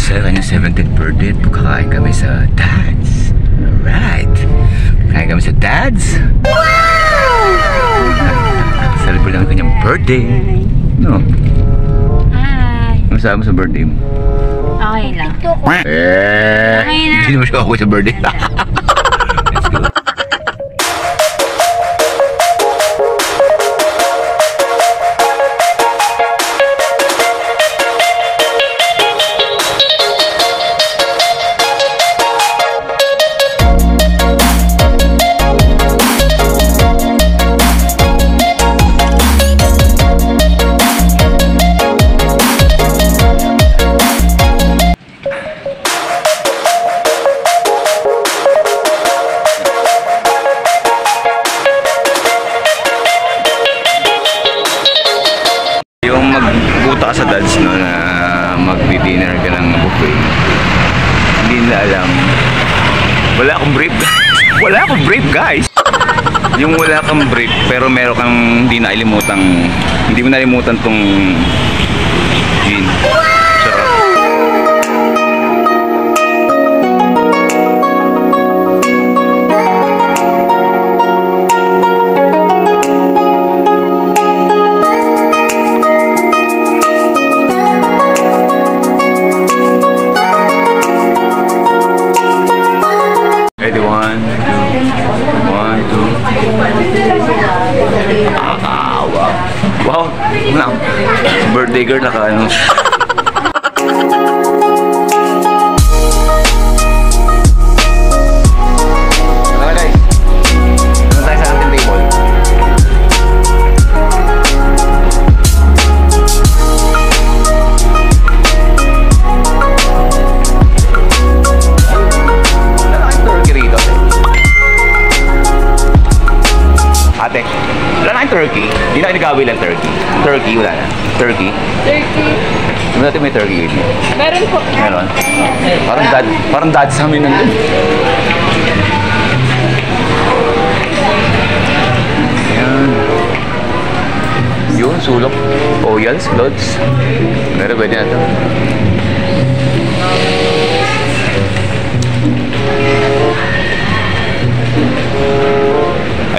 Sa kanyang 70th birthday, kakain kami sa Dad's. Alright. Kakain kami sa Dad's. Celebrate namin kanyang birthday. No? Hi. Ano sabi mo sa birthday mo? Okay lang. Okay na. Hindi mo siya ako sa birthday. Let's go. Magbuta ka sa Dad's, no, na magdi-dinner ka ng buffet. Hindi nila alam. Wala akong brief. Wala akong brief, guys. Yung wala kang brief pero meron kang hindi mo nalimutan tong gin. Sarap. Wow, birthday girl naka ano. Ate, wala na yung turkey. Hindi na nagawi lang turkey. Turkey, wala na. Turkey. Turkey. Ano natin may turkey dito? Meron po. Meron? Parang dad sa amin nandun. Ayan. Yun, sulok. Oils, clothes. Meron, pwede na ito.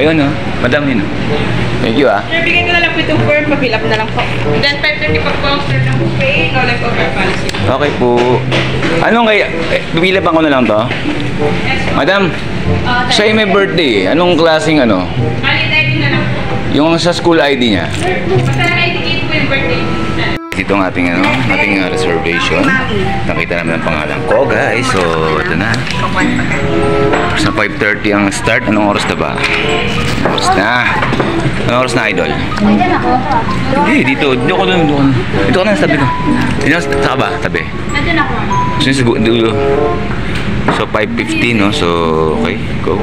Ayun, no? Madam yun. Thank you, ah. Sir, bigyan ko na lang po itong form, pa-fill up na lang po. Then, 5:30 pag-poster ng buffet, no leftover policy. Okay po. Anong kaya? Bibila ba ko na lang to? Yes, po. Madam, siya may birthday. Anong klaseng ano? Valid ID na lang po. Yung sa school ID niya. Sir, basta na-indicate po yung birthday. Ito ang ating reservation. Nakita namin ang pangalan ko, guys. So, ito na. Sa 5:30 ang start. Anong oras na ba? Oras na. Anong oras na, idol? Nandiyan ako. Hindi, dito. Dito ko doon. Dito ko na, sabi ko. Dito, saka ba? Tabi. Nandiyan ako. So, 5:15, no? So, okay. Go.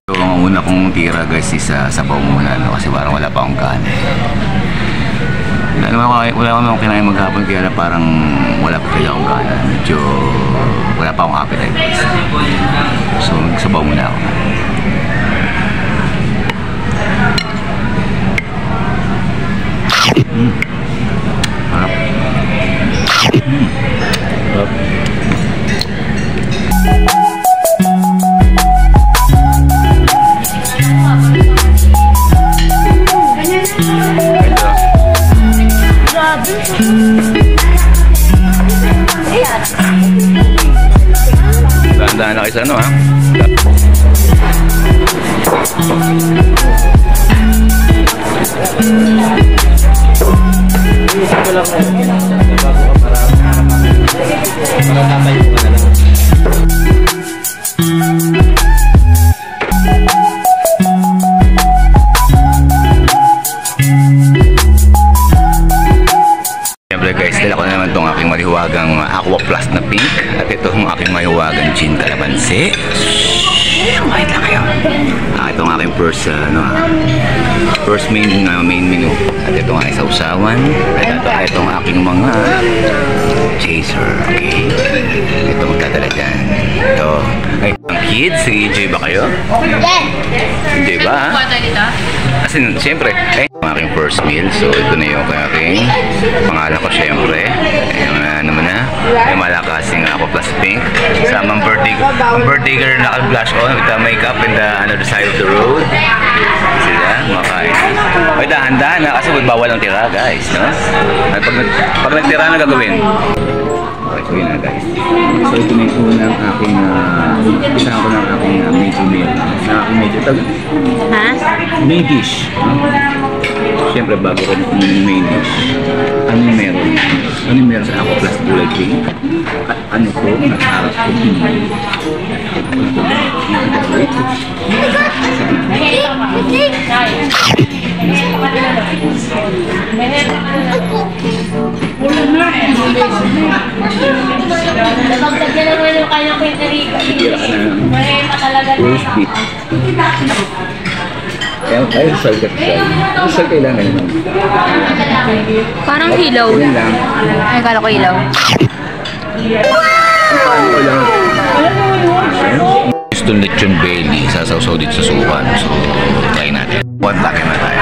So, ang una kong tira, guys, is sabaw muna, no? Kasi parang wala pa akong kanin. Wala naman akong kinain maghapon, kaya parang wala pa talaga akong kanin. Medyo wala pa akong appetite, guys. So, sabaw muna ako. Harap. Harap. Dadaan na kayo sa ano ha. Siyempre guys, dala ko na naman itong aking maliwagang Aqua Plus na pink. At ito ang aking maliwagang gin calamansi. Kumain lang kayo. Ito ang aking first main menu. At ito nga isausawan. At ito ang aking mga chaser. Okay? Ito magdadala dyan. Ito. Ay, ang kids, enjoy ba kayo? Yes! Enjoy ba? Kasi siyempre, ang aking first meal. So ito na yung aking pangalan ko siyempre. Yung naman na. Yung malakasing Aqua Plus Pink. Sama ang birthday girl na naka-blush on with the makeup in the another side of the road. Sila, makain. Ay, dahan-dahan na kasi bawal ang tira guys. No? At pag nagtira na gagawin. Okay, so yun na guys. So ito na yung unang aking isang ko ng aking major meal. Na aking major tag. Ha? Main dish. Siyempre bago ko yung main dish. Ano yung meron? Ano yung meron sa Aqua Plus Kulay Pink? At ano ko? Nakaharap ko. Napagdagyan naman yung kanyang pinarika. Tira ka na ng Marema talaga na. roast beef. Kaya sal ka sal. Sal kailangan naman. Parang hilaw. Yun lang. Ay, kala ko hilaw. Paano ko lang? Gusto lechon belly. Sasaw-saw dito sa sukan. So, try natin. One laki na tayo.